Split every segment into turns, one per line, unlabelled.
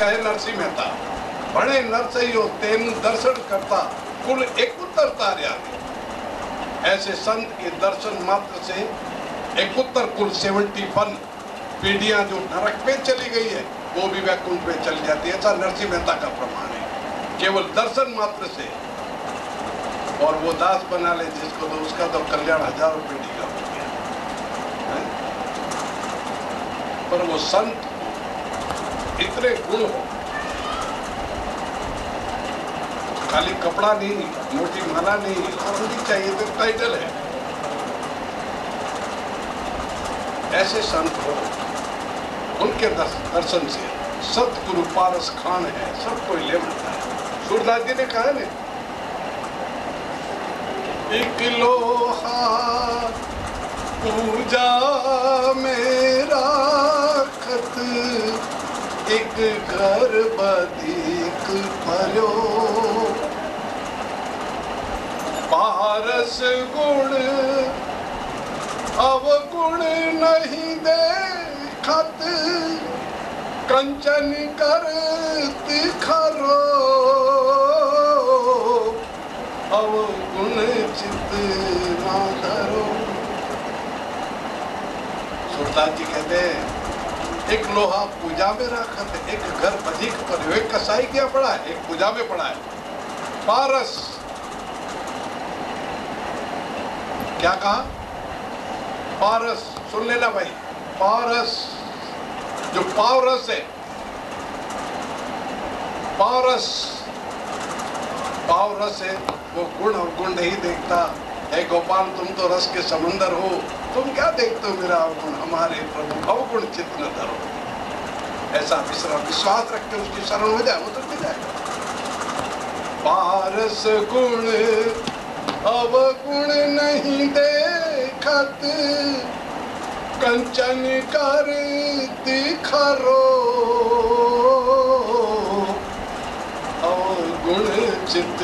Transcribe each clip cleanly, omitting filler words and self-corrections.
कहे नरसिंह मेहता, बड़े नरसइयो तेनु दर्शन करता कुल एक उत्तर तार्या। ऐसे संत के दर्शन मात्र से एक उत्तर कुल 71 पीढ़ियां जो नरक पे चली गई है वो भी वैकुंठ पे चली जाती है। ऐसा नरसिंह मेहता का प्रमाण है, केवल दर्शन मात्र से। और वो दास बना ले जिसको, तो उसका तो कल्याण हजारों पीढ़ी का हो गया है? पर वो संत इतने गुण हो, खाली कपड़ा नहीं, मोटी माला नहीं, और भी चाहिए तो टाइटल है। ऐसे संत हो, उनके दर्शन से सतगुरु पारस खान है, सब कोई ले मिलता है। सूरदास जी ने कहा ना, एक लोहा पूजा मेरा खत, एक घर बदीक पर्यो, पारस गुण अवगुण नहीं देखत, कंचन कर तिखरो, अवगुण चित ना धरो। सूरदास जी कहते हैं, एक लोहा पूजा में रखत, एक घर बधिक पर। एक कसाई क्या पड़ा है, एक पूजा में पड़ा है। पारस, क्या कहा? पारस, सुन लेना भाई, पारस जो पावरस है, पावरस पावरस है, वो गुण और गुण नहीं देखता है। गोपाल तुम तो रस के समंदर हो, तुम क्या देखते हो मेरा अवगुण, हमारे प्रभु अवगुण चित्त न धरो। ऐसा विश्वास रख के उसकी शरण हो जाए, वो तो मिल जाएगा। पारस गुण अवगुण नहीं देखत, कंचन कर तिखरो, अवगुण चित्त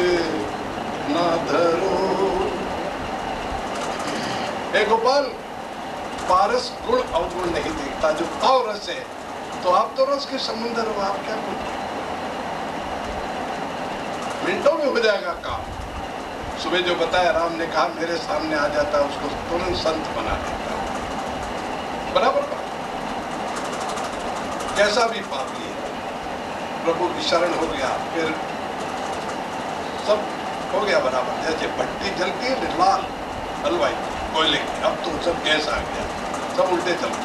ना धरो। हे गोपाल, पारस गुण अवगुण नहीं देखता, जो पावरस है। तो आप तो रस के समुद्र हो, आप क्या बोलते? मिनटों में हो जाएगा काम। सुबह जो बताया, राम ने कहा मेरे सामने आ जाता, उसको तुरंत संत बना देता। बराबर बात, कैसा भी पापी है, प्रभु की शरण हो गया, फिर सब हो गया बराबर। जैसे भट्टी जलती है लाल हलवाई कोयले की, अब तो सब गैस आ गया, सब उल्टे चलते।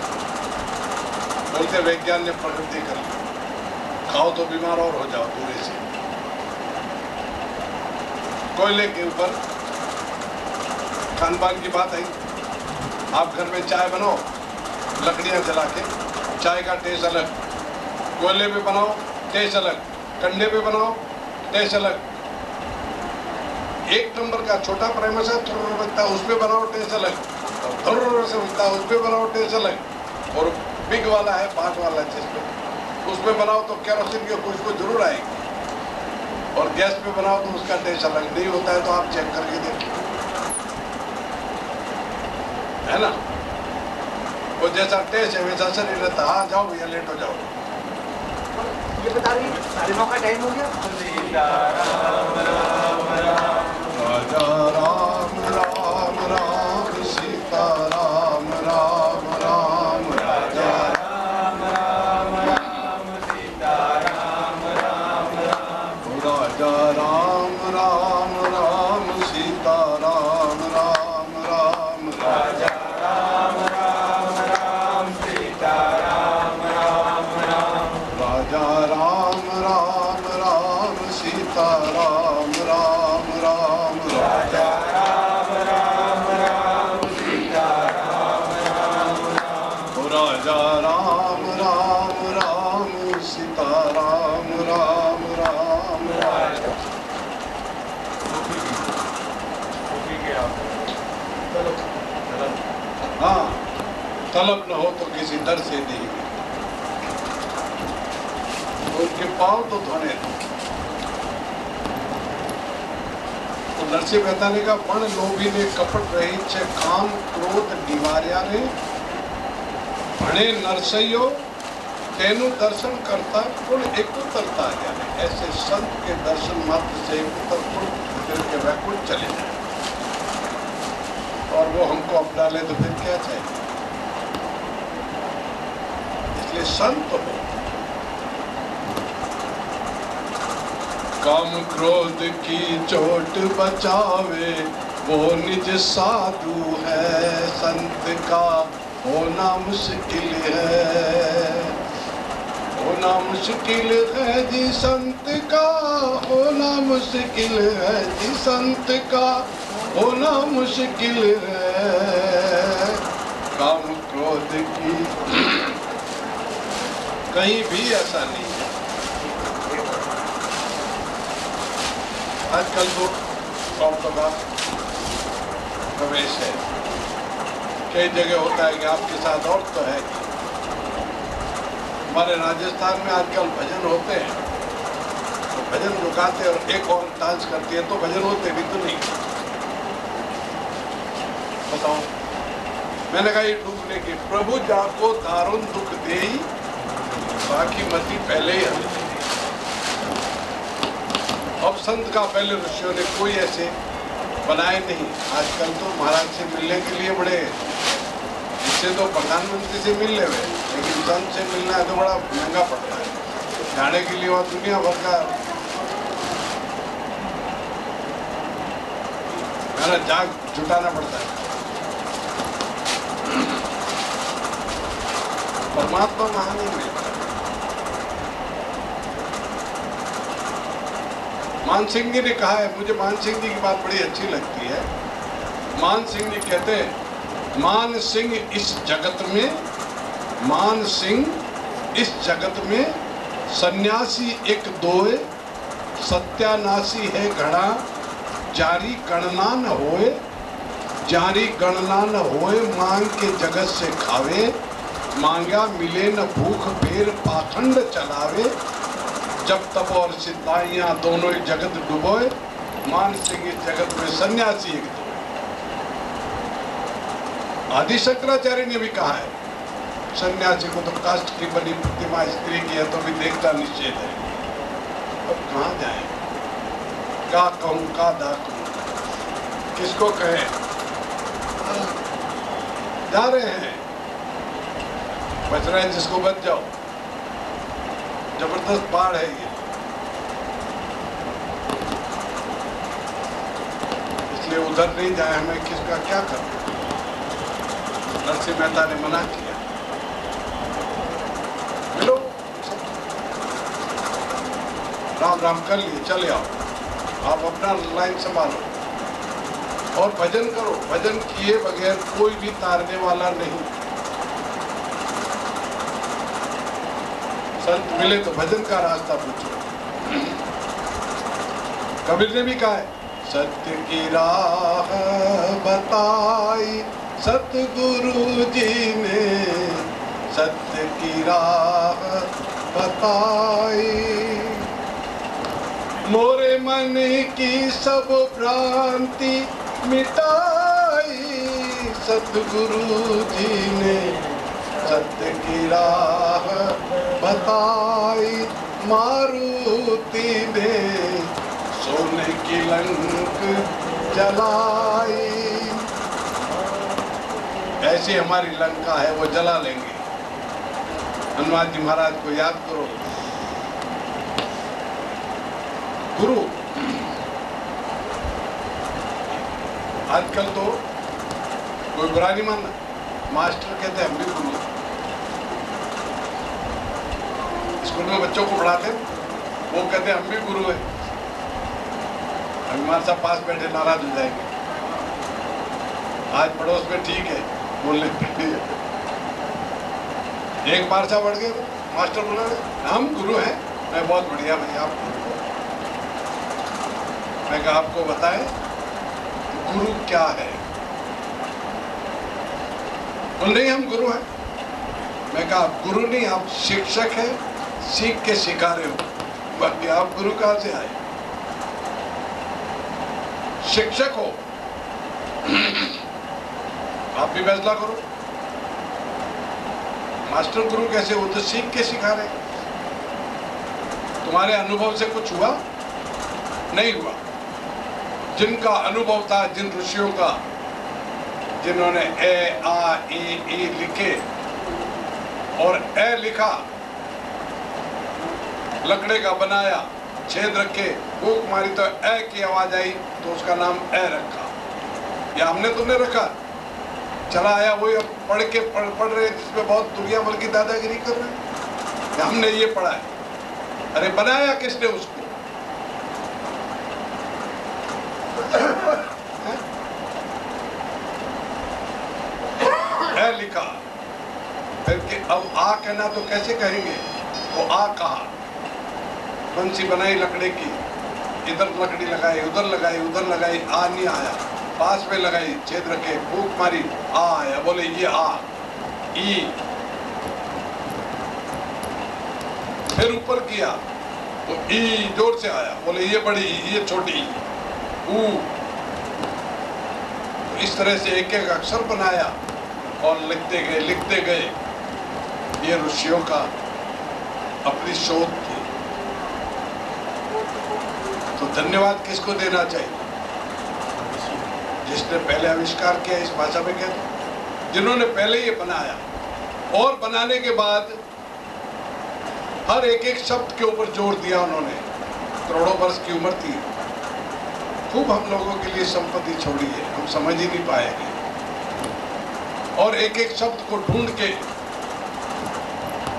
बोलते वैज्ञान ने प्रकृति कर ली, खाओ तो बीमार और हो जाओ दूर से। कोयले के ऊपर खान पान की बात आई। आप घर में चाय बनाओ, लकड़ियां जला के, चाय का टेस्ट अलग, कोयले पे बनाओ टेस्ट अलग, कंडे पे बनाओ टेस्ट अलग। एक नंबर का छोटा प्राइमर है, बचता है, उस पे बनाओ टेस्ट अलग, और से बचता है, उस पे बनाओ टेस्ट अलग। और बिग वाला है, 5 वाला जिसपे, उसमें बनाओ तो केरोसिन की खुशबू जरूर आएगी, और गैस पे बनाओ तो उसका टेस्ट अलग। नहीं होता है तो आप चेक करके देखिए, है ना? वो जैसा टेस्ट है वैसा शरीर रहता। हाँ जाओ भैया, लेट हो जाओ।
ये बता रही है, 9:30 का टाइम हो गया।
राजा राम राम राम, सीता राम राम राम, राजा राम राम राम, सीता राम राम राम, राजा राम राम राम, सीता राम राम राम, राजा राम राम राम, सीता राम राम राम, राजा राम राम राम, सीता राम राम राम, राजा राम राम राम, सीता राम राम राम, राजा राम राम राम, सीता राम राम राम, राजा। हाँ, तलब न हो तो किसी दर से नहीं, उनके पाँव तो धोने दो। तो नरसिंह मेहता ने कहा, पण लोभी ने कपट रही छे काम क्रोध निवार्या रे, भणे नरसइयो तेनु दर्शन करता कुल एकुतर तार्या। ऐसे संत के दर्शन मात्र से एकुतर कुल दिल के व्याकुल चले जाए और वो हमको अपना ले तो फिर क्या चाहिए। इसलिए संत हो। काम क्रोध की चोट बचावे वो निज साधु है। संत का होना मुश्किल है, होना मुश्किल है जी संत का, होना मुश्किल है जी संत का, होना मुश्किल है। काम क्रोध की कहीं भी ऐसा नहीं है। आजकल तो सौंप का प्रवेश है, कई जगह होता है कि आपके साथ और तो है। हमारे राजस्थान में आजकल भजन होते हैं, तो भजन रुकाते और एक और डांस करती है, तो भजन होते भी तो नहीं। बताओ, मैंने कहा ये डूबने की प्रभु जाको दारुण दुख दे, बाकी मती पहले ही हमें। अब संत का पहले ऋषियों ने कोई ऐसे बनाए नहीं। आजकल तो महाराज से मिलने के लिए बड़े, इससे तो प्रधानमंत्री से मिल ले हुए, लेकिन संत से मिलना है तो बड़ा महंगा पड़ता है। जाने के लिए वहाँ दुनिया भर का मेहनत जाग जुटाना पड़ता है। परमात्मा वहां नहीं मिल पाता। मान सिंह जी ने कहा है, मुझे मान सिंह जी की बात बड़ी अच्छी लगती है। मान सिंह जी कहते हैं, मान सिंह इस जगत में, मान सिंह इस जगत में सन्यासी एक दोए, सत्यानाशी है घड़ा, जारी गणना न होए, जारी गणना न होए, मांग के जगत से खावे, मांगा मिले न भूख फेर पाखंड चलावे, जब तब और सिद्धाइयां दोनों ही जगत डुबोए, मान सिंह इस जगत में सन्यासी एक दो। आदि शंकराचार्य ने भी कहा है, सन्यासी को तो काष्ठ की बनी प्रतिमा स्त्री की है तो भी देखना निश्चित है। अब कहाँ जाए, क्या कहूँ, का दा कहूँ, किसको कहे। जा रहे हैं, बच रहे हैं, जिसको बच जाओ। जबरदस्त बाढ़ है ये, इसलिए उधर नहीं जाए। हमें किसका क्या करना। नरसिंह मेहता ने मना किया, मिलो, राम राम कर लिए, चले आओ, आप अपना लाइन संभालो और भजन करो। भजन किए बगैर कोई भी तारने वाला नहीं। संत मिले तो भजन का रास्ता पूछो। कबीर ने भी कहा है, सत्य की राह बताई सतगुरु जी ने, सत्य की राह बताई, मोरे मन की सब भ्रांति मिटाई, सतगुरु जी ने सत्य की राह बताई, मारुति ने सोने की लंक जलाई। ऐसी हमारी लंका है, वो जला लेंगे। हनुमान जी महाराज को याद करो। गुरु, आजकल तो कोई बुरा नहीं मानना, मास्टर कहते हैं हम भी गुरु। स्कूल में बच्चों को पढ़ाते, वो कहते हैं हम भी गुरु हैं। हमारे साथ पास बैठे नाराज हो जाएंगे। आज पड़ोस में ठीक है बोलने के लिए, एक बार सा बढ़ गए, मास्टर बोला हम गुरु हैं। मैं बहुत बढ़िया भाई, आप गुरु हो। मैं कहा आपको बताएं गुरु क्या है। बोल नहीं हम गुरु हैं। मैं कहा आप गुरु नहीं, आप शिक्षक हैं, सीख के सिखा रहे हो, बाकी आप गुरु कहां से आए। शिक्षक हो, आप भी फैसला करो। मास्टर गुरु कैसे? वो तो सीख के सिखा रहे। तुम्हारे अनुभव से कुछ हुआ? नहीं हुआ। जिनका अनुभव था, जिन ऋषियों का, जिन्होंने ए आ ई लिखे और ए लिखा, लकड़े का बनाया, छेद रखे, फूंक मारी तो ए की आवाज आई, तो उसका नाम ए रखा। या हमने तुमने रखा, चला आया वही अब पढ़ रहे, जिसमें बहुत दुनिया भर की दादागिरी कर रहे हैं। हमने ये पढ़ा है। अरे बनाया किसने उसको? है लिखा। फिर कि अब आ कहना तो कैसे कहेंगे? वो आ कहा, बंसी बनाई लकड़े की, इधर लकड़ी लगाई, उधर लगाई, आ नहीं आया। पास में लगाई, छेद रखे, फूंक मारी, आ आया। बोले ये आ। ई फिर ऊपर किया तो ई जोर से आया। बोले ये बड़ी ई, ये छोटी ई। ऊ। इस तरह से एक एक अक्षर बनाया और लिखते गए। ये ऋषियों का अपनी शोध थी। तो धन्यवाद किसको देना चाहिए? जिसने पहले आविष्कार किया, इस भाषा में कहते हैं, जिन्होंने पहले ये बनाया। और बनाने के बाद हर एक एक शब्द के ऊपर जोर दिया उन्होंने। करोड़ों वर्ष की उम्र थी। खूब हम लोगों के लिए संपत्ति छोड़ी है, हम समझ ही नहीं पाएंगे। और एक एक शब्द को ढूंढ के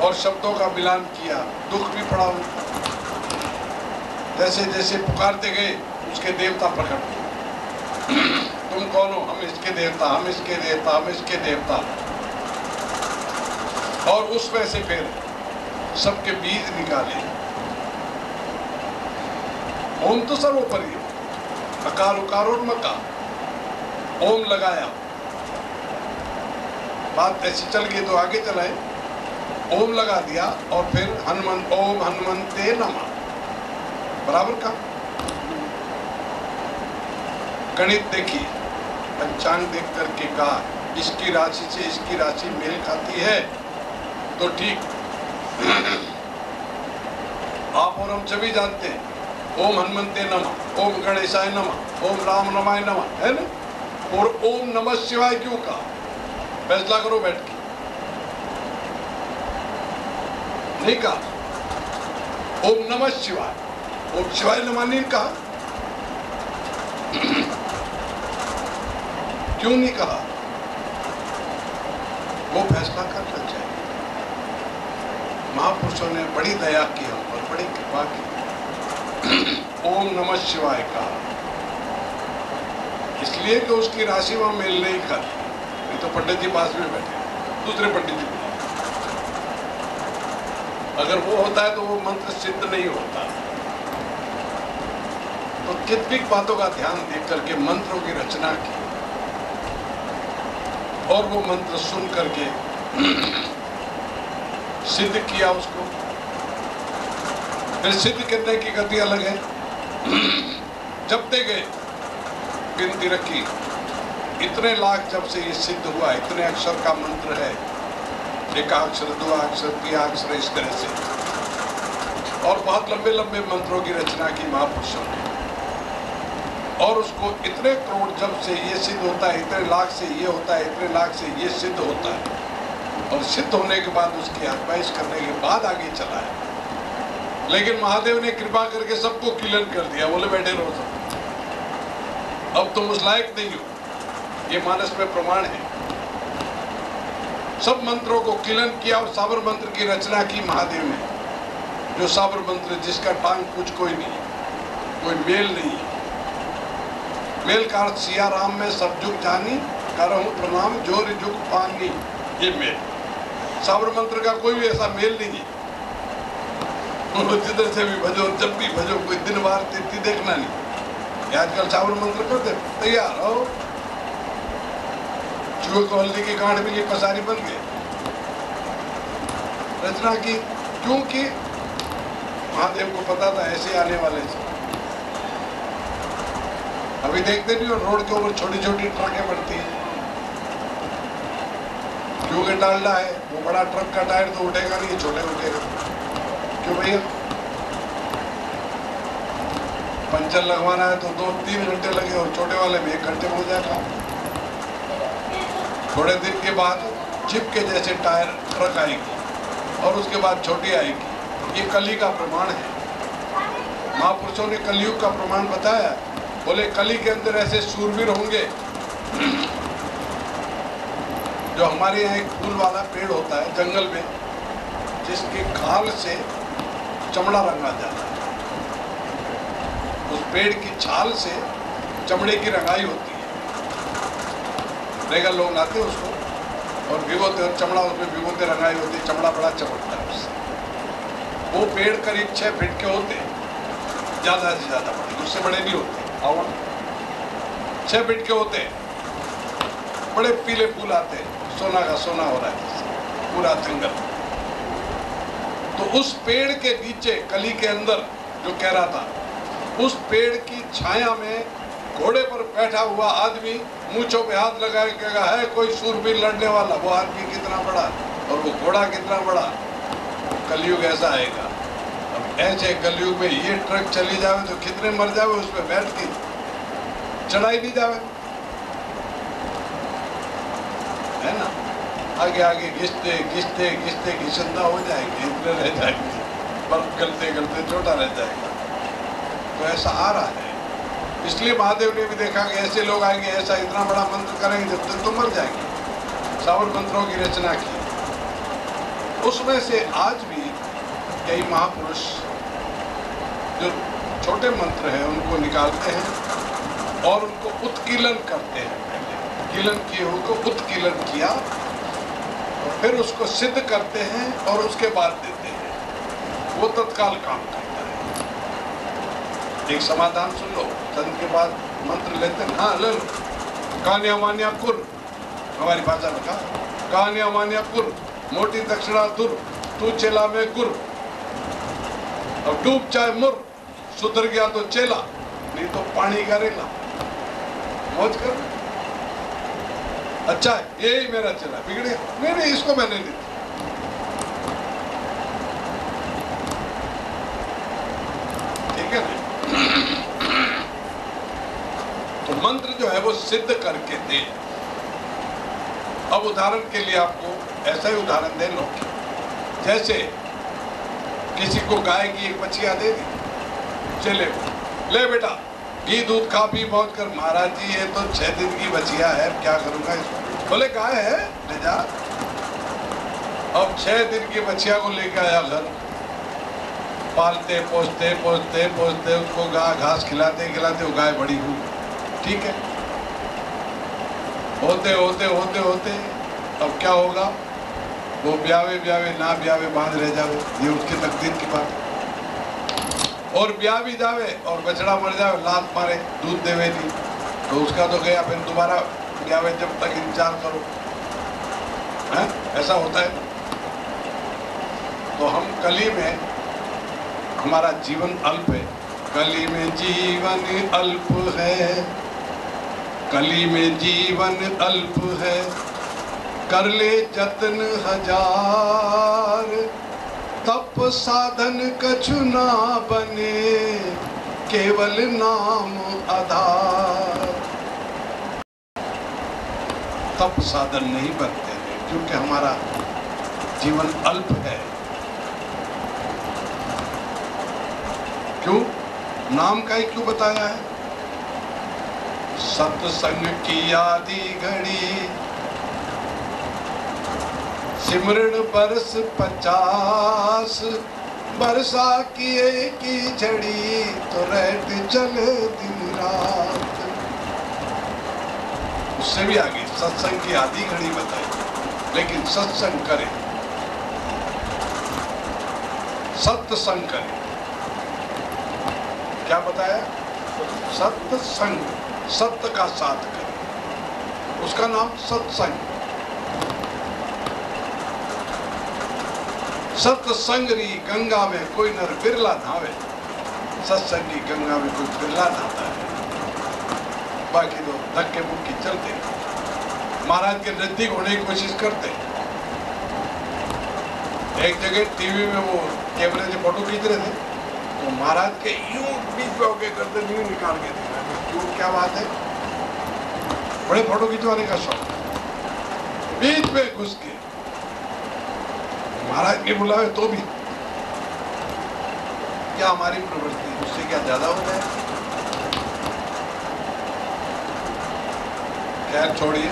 और शब्दों का मिलान किया। दुख भी पड़ा उनको। जैसे जैसे पुकारते गए, उसके देवता प्रकट हुए। तुम कौन हो? हम इसके देवता, हम इसके देवता, हम इसके देवता। और उसमें से फिर सबके बीज निकाले। ओम तो सर्वोपरि है। अकार उकार और मकार। ओम लगाया, बात ऐसी चल गई तो आगे चलाए। ओम लगा दिया और फिर ओम हनुमंते नमः, बराबर का। गणित देखी, पंचांग देख करके कहा, इसकी राशि से इसकी राशि मेल खाती है तो ठीक। आप और हम सभी जानते हैं, ओम हनुमंते नमः, ओम गणेशाय नमः, ओम राम नमाय नमः, है ना? और ओम नमः शिवाय क्यों कहा? फैसला करो बैठ के। नहीं कहा ओम नमः शिवाय, ओम शिवाय नमः नहीं कहा। क्यों नहीं कहा? वो फैसला करना चाहिए। महापुरुषों ने बड़ी दया की हम पर, बड़ी कृपा की। ओम नमः शिवाय कहा, इसलिए कि उसकी राशि वहां मेल नहीं खाती। नहीं तो पंडित जी पास में बैठे, दूसरे पंडित जी बुलाओ। अगर वो होता है तो वो मंत्र सिद्ध नहीं होता। तो कितनी बातों का ध्यान देख करके मंत्रों की रचना की और वो मंत्र सुन करके सिद्ध किया उसको। फिर सिद्ध करने की गति अलग है। जपते गए, गिनती रखी, इतने लाख जब से ये सिद्ध हुआ, इतने अक्षर का मंत्र है, एकाक्षर, दो अक्षर, तीन अक्षर, इस तरह से। और बहुत लंबे लंबे मंत्रों की रचना की महापुरुषों ने। और उसको इतने करोड़ जब से ये सिद्ध होता है, इतने लाख से ये होता है, इतने लाख से ये सिद्ध होता है। और सिद्ध होने के बाद उसकी आजमाइश करने के बाद आगे चला है। लेकिन महादेव ने कृपा करके सबको क्लीन कर दिया। बोले बैठे रहो सब, अब तुम उस लायक नहीं हो। ये मानस में प्रमाण है। सब मंत्रों को क्लीन किया और साबर मंत्र की रचना की महादेव ने। जो साबर मंत्र जिसका टांग कुछ कोई नहीं, कोई मेल नहीं। मेल का अर्थ सिया राम में सब जुग जानी, करहूं प्रणाम जोर जुग पानी, ये मेल। साबर मंत्र का कोई भी ऐसा मेल नहीं है। जिधर से भी भजो, जब भी भजो, कोई दिन बार तिथि देखना नहीं। आजकल साबर मंत्र करते तैयार हो, चूहे को हल्दी की गांठ मिली, पसारी बन गए। रचना की क्योंकि महादेव को पता था ऐसे आने वाले से। अभी देखते नहीं हो रोड के ऊपर छोटी छोटी ट्रकें बढ़ती हैं। क्योंकि डालडा है, वो बड़ा ट्रक का टायर तो उठेगा नहीं, छोटे उठेगा। क्यों भैया? पंचर लगवाना है तो 2-3 घंटे लगे और छोटे वाले में 1 घंटे में हो जाएगा। थोड़े दिन के बाद जिप के जैसे टायर ट्रक आएगी और उसके बाद छोटी आएगी। ये कली का प्रमाण है। महापुरुषों ने कलयुग का प्रमाण बताया। बोले कली के अंदर ऐसे शूरवीर होंगे। जो हमारे यहाँ एक फूल वाला पेड़ होता है जंगल में, जिसके खाल से चमड़ा रंगा जाता है। उस पेड़ की छाल से चमड़े की रंगाई होती है। रेगल लोग लाते हैं उसको और भिगोते, और चमड़ा उसमें भिगोते, रंगाई होती है, चमड़ा बड़ा चमकता है उससे। वो पेड़ करीब 6 फीट के होते हैं, ज़्यादा से ज़्यादा बड़े, उससे बड़े नहीं होते। 6 फीट के होते हैं, बड़े पीले फूल आते हैं, सोना का सोना हो रहा है पूरा जंगल। तो उस पेड़ के नीचे कली के अंदर जो कह रहा था, उस पेड़ की छाया में घोड़े पर बैठा हुआ आदमी मूंछों पे हाथ लगाए कहेगा, है कोई शूरवीर लड़ने वाला। वो आदमी कितना बड़ा और वो घोड़ा कितना बड़ा। कलयुग ऐसा आएगा। अब ऐसे कलयुग में ये ट्रक चली जावे तो कितने मर जावे उसमें बैठ के, चढ़ाई नहीं जावे, है ना। आगे आगे घिसते घिसते घिसते घिसंदा हो जाएंगे, इतने रह जाएंगे, बर्फ गलते गलते छोटा रह जाएगा। तो ऐसा आ रहा है। इसलिए महादेव ने भी देखा कि ऐसे लोग आएंगे, ऐसा इतना बड़ा मंत्र करेंगे जब तक तो मर जाएंगे। 7 मंत्रों की रचना की। उसमें से आज भी कई महापुरुष जो छोटे मंत्र हैं उनको निकालते हैं और उनको उत्कीलन करते हैं। पहले कीलन किए, उनको उत्कीलन किया और फिर उसको सिद्ध करते हैं और उसके बाद देते हैं। वो तत्काल काम करता है। एक समाधान सुन लो, संत के बाद मंत्र लेते हैं। हाँ ले लो। कान्या मान्या कुर, हमारी भाषा में कहा, कान्या मान्या कुर, मोटी दक्षिणा दुर, तू चेला में गुर, और डूब चाहे मुर, सुधर गया तो चेला, नहीं तो पानी का रेला। मौज कर। अच्छा है, यही मेरा चेला, बिगड़ गया नहीं नहीं, इसको मैंने ली। ठीक है ना। तो मंत्र जो है वो सिद्ध करके दे। अब उदाहरण के लिए आपको ऐसा ही उदाहरण दे लो, जैसे किसी को गाय की एक बछिया दे दी, चले ले बेटा घी दूध खा पी मौज कर। महाराज जी ये तो 6 दिन की बछिया है, क्या करूंगा इसको। बोले गाय है ले जा। अब 6 दिन की बछिया को लेकर आया घर, पालते पोसते पोसते पोसते उसको घास खिलाते खिलाते वो गाय बड़ी हुई। ठीक है, होते होते होते होते अब क्या होगा, वो ब्यावे ब्यावे ना ब्यावे बांध रह जावे, ये उसकी तकदीर की बात। और ब्याह भी जावे और बछड़ा मर जावे, लात मारे, दूध देवे नहीं, तो उसका तो गया। फिर दोबारा ब्यावे, जब तक इंतजार करो। है ऐसा होता है। तो हम कली में, हमारा जीवन अल्प है। कली में जीवन अल्प है, कली में जीवन अल्प है, कर ले जतन 1000, तप साधन कछु ना बने, केवल नाम आधार। तप साधन नहीं बनते हैं क्योंकि हमारा जीवन अल्प है। क्यों? नाम का ही क्यों बताया है? सत्संग की आधी घड़ी, सिमरण बरस 50, बरसा की एक ही झड़ी, तो रहते चले दिन रात। उससे भी आगे सत्संग की आधी घड़ी बताई, लेकिन सत्संग करें, सत्संग करें। क्या बताया? सत्संग, सत्य का साथ करें, उसका नाम सत्संग। सत्संगरी गंगा में कोई नर बिरला नहावे, सत्संग की गंगा में कोई बिरला नहाता है, बाकी लोग धक्के मुक्की चलते, महाराज के नजदीक होने की कोशिश करते, एक जगह टीवी में वो कैमरे से फोटो खींच रहे थे, तो महाराज के यूं बीच में होके करते यूं निकाल के थे। क्यों, क्या बात है? बड़े फोटो खिंचवाने का शौक, बीच में घुस के महाराज के बुलावे तो भी क्या हमारी प्रवृत्ति, उससे क्या ज्यादा होता है? खैर छोड़िए।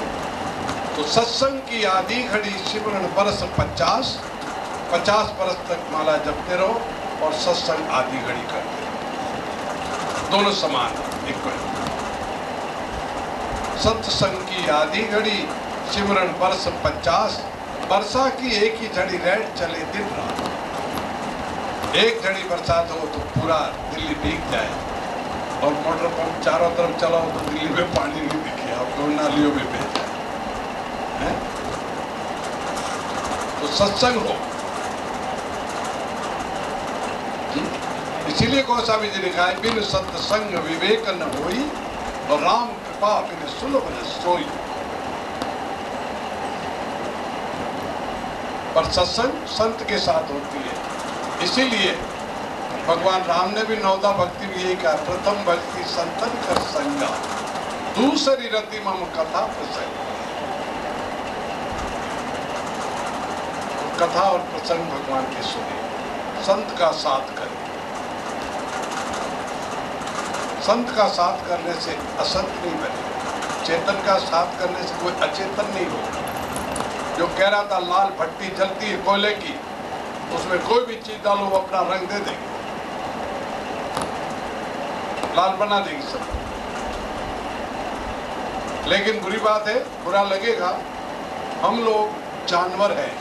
तो सत्संग की आधी घड़ी सिमरन बरस 50 बरस तक माला जपते रहो और सत्संग आधी घड़ी करते रहो, दोनों समान इक्वल। सत्संग की आधी घड़ी सिमरन बरस 50, वर्षा की एक ही झड़ी रेड चले दिन रात। एक झड़ी बरसात हो तो पूरा दिल्ली भीग जाए और मोटर पंप चारों तरफ चलाओ तो दिल्ली में पानी नहीं दिखे, आपको नालियों में बह जाए। तो सत्संग हो, इसीलिए गोस्वामी जी ने कहा बिन सत्संग विवेक न होई और राम कृपा बिन सुलभ न सोई। पर सत्संग संत के साथ होती है, इसीलिए भगवान राम ने भी नौदा भक्ति में यही कहा, प्रथम भक्ति संतन कर संगा, दूसरी रति मम कथा प्रसंग। कथा और प्रसंग भगवान के सुने, संत का साथ करें। संत का साथ करने से असंत नहीं बने, चेतन का साथ करने से कोई अचेतन नहीं होगा। जो कह रहा था लाल भट्टी जलती है कोयले की, उसमें कोई भी चीज डालो वो अपना रंग दे देगी, लाल बना देगी सब। लेकिन बुरी बात है, बुरा लगेगा, हम लोग जानवर हैं,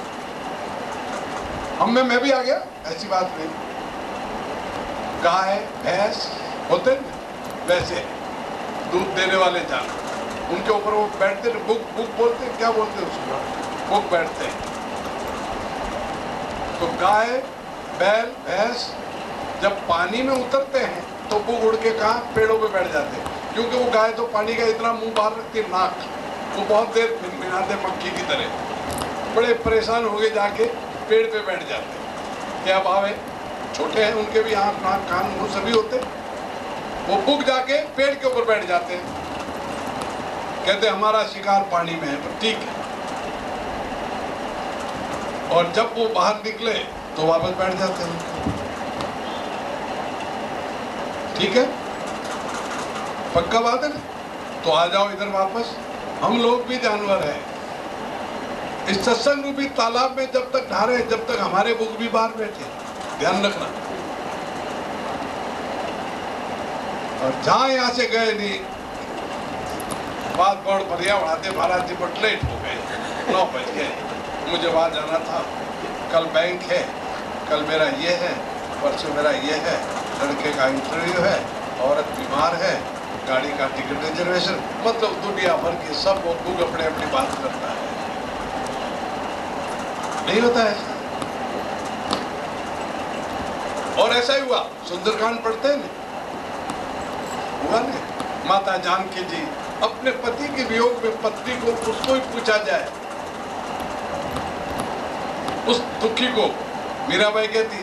हम में मैं भी आ गया, ऐसी बात नहीं। गाय भैंस होते हैं वैसे दूध देने वाले जानवर, उनके ऊपर वो बैठते हैं, बुक बुक बोलते हैं, क्या बोलते हैं उसको, बुक बैठते हैं। तो गाय बैल भैंस जब पानी में उतरते हैं तो बुक उड़ के कहाँ पेड़ों पे बैठ जाते हैं, क्योंकि वो गाय तो पानी का इतना मुंह बाहर रखती है, नाक, वो बहुत देर मिनाते मक्खी की तरह, बड़े परेशान हो गए, जाके पेड़ पे बैठ जाते हैं। क्या भाव है, छोटे हैं उनके भी आँख नाक कान मुंह सभी होते, वो बुक जाके पेड़ के ऊपर बैठ जाते हैं, कहते हमारा शिकार पानी में है, पर ठीक है। और जब वो बाहर निकले तो वापस बैठ जाते हैं, ठीक है, पक्का बात है ना? तो आ जाओ इधर वापस, हम लोग भी जानवर हैं। इस सत्संग रूपी तालाब में जब तक नहा जब तक हमारे बुक भी बाहर बैठे, ध्यान रखना। और जहां यहां से गए नहीं, बात बहुत बढ़िया बढ़ाते, महाराज जी बट लेट हो गए, 9 बज गए, मुझे वहां जाना था, कल बैंक है, कल मेरा ये है, परसों मेरा ये है, लड़के का इंटरव्यू है, औरत बीमार है, गाड़ी का टिकट रिजर्वेशन, मतलब दुनिया भर के सब लोग अपने अपनी बात करता है। नहीं होता ऐसा। और ऐसा ही हुआ, सुंदरकांड पढ़ते हैं हुआ नहीं, माता जानकी जी अपने पति के वियोग में पत्नी को, उसको ही पूछा जाए, उस दुखी को, मीराबाई कहती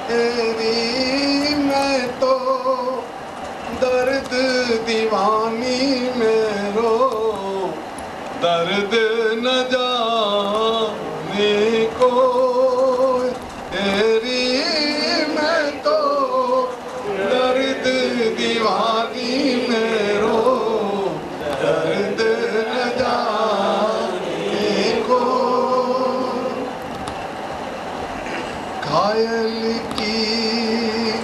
तेरी मैं तो दर्द दीवानी में रो, दर्द न जाने को, तेरी मैं तो दर्द दीवानी में रो, दर्द न जाने को। घायल की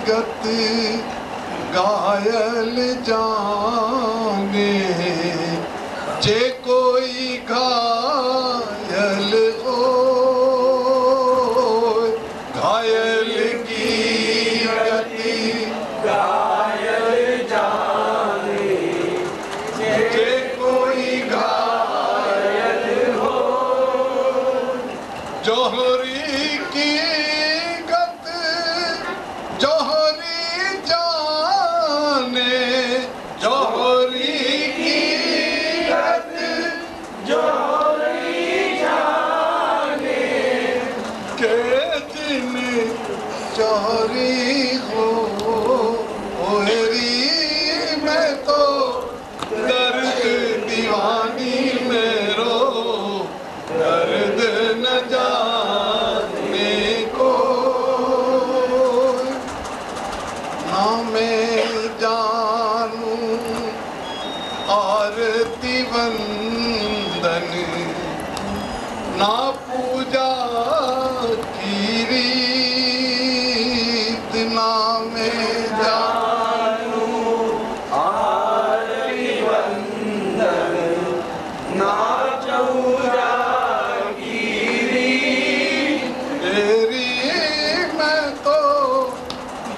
गत घायल जाने, जे कोई घायल हो, घायल की गति घायल जाने, जे कोई घायल हो, जोहरी की गत जोहरी जाने, जोहरी की गत में जानू
आरती वंदन नाचऊ जागीरी।
तेरी मैं तो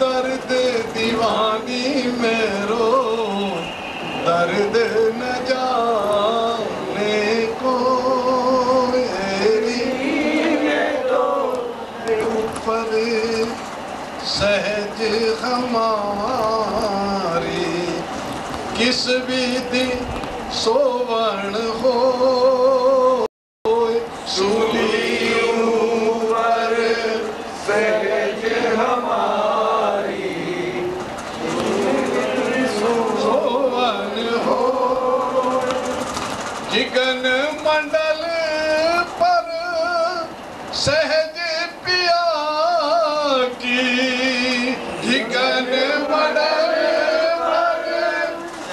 दर्द दीवानी में रो दर्द न जाने को। तेरी
मैं तो
ऊपर सहज हमारी किस विधि सोवर्ण हो सूली
ऊपर सहज हमारी
सोवर्ण हो। जिगन मंडल पर सहज पिया की जिगन मंडल पर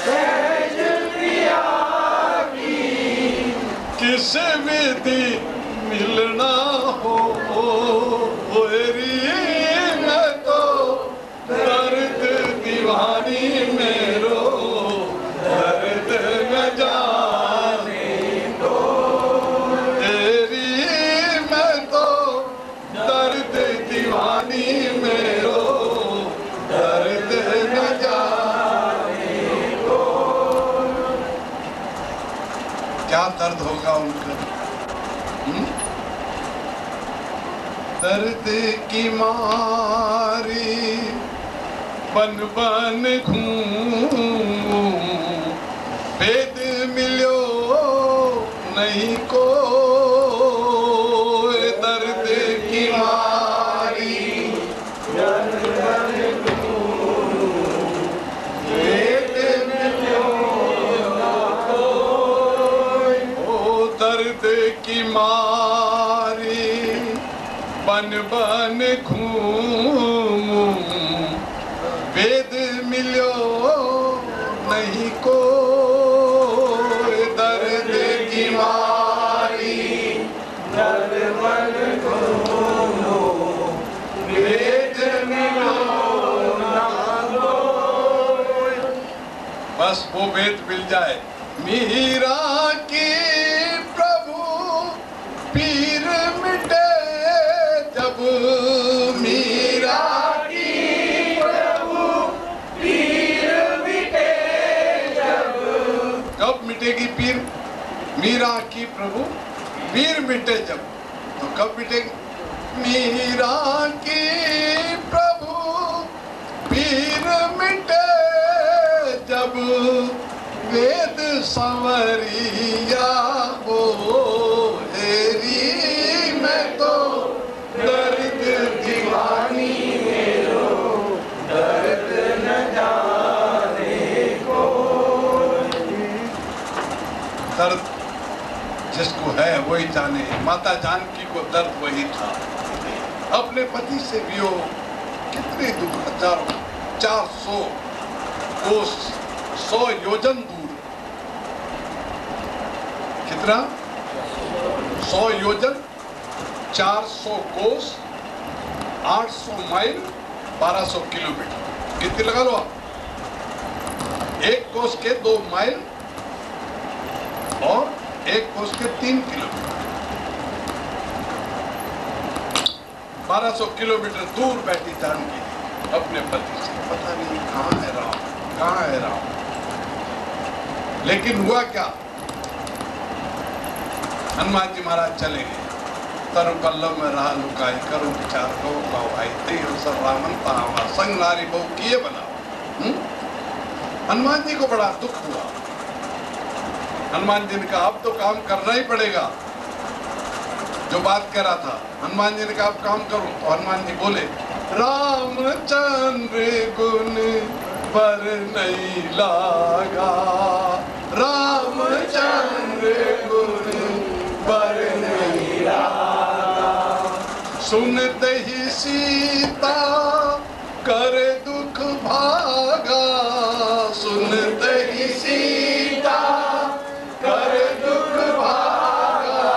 सहज प्रिया की
किस विधि मिलना हो। मैं तो दर्द दीवानी में रो दर्द न जाने दो। तेरी मैं तो दर्द दीवानी में रो दर्द न जाने दो। क्या दर्द होगा उनका। दर्द की मारी बन बन घूमूं वेद मिलो नहीं को। दर्द की मारी वेद मिलो ना कोई। ओ दर्द की मारी बन बन घूमूं वेद मिलो नहीं को। दर्द की मारी
दर्द बन घूमूं वेद मिलो ना कोई।
बस वो वेद मिल जाए। मीरा की प्रभु पीर मिटे जब मीरा
की प्रभु पीर मिटे जब।
कब मिटेगी पीर। मीरा की प्रभु पीर मिटे जब तो कब मिटेगी। मीरा की प्रभु पीर मिटे जब वेद संवरिया हो। तेरी मैं तो दर्द दीवानी में रो
दर्द न जाने को।
दर्द जिसको है वही जाने। माता जानकी को दर्द वही था। अपने पति से वियोग कितने दुख। हजारों 400 कोस 100 योजन दूर। कितना 100 योजन 400 कोस 800 माइल 1200 किलोमीटर। कितनी लगा लो आप। एक कोस के 2 माइल और एक कोस के 3 किलोमीटर। 1200 किलोमीटर दूर बैठी जानकी अपने पति से। पता नहीं कहाँ है राम कहाँ है राम। लेकिन हुआ क्या। हनुमान जी महाराज चले गए। तरु पल्लव में रहा लुकाई करो विचार करो पाओ भाई ते सब रामन तावा संग नारी बहु किए बनाओ। हनुमान जी को बड़ा दुख हुआ। हनुमान जी ने कहा अब तो काम करना ही पड़ेगा। जो बात कह रहा था हनुमान जी ने कहा अब काम करो। तो हनुमान जी बोले रामचंद्र गुण पर नहीं लागा। रामचंद्र गुण पर नहीं लागा। सुनते ही सीता कर दुख भागा। सुनते ही सीता कर दुख भागा।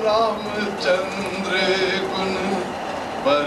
रामचंद्र गुण पर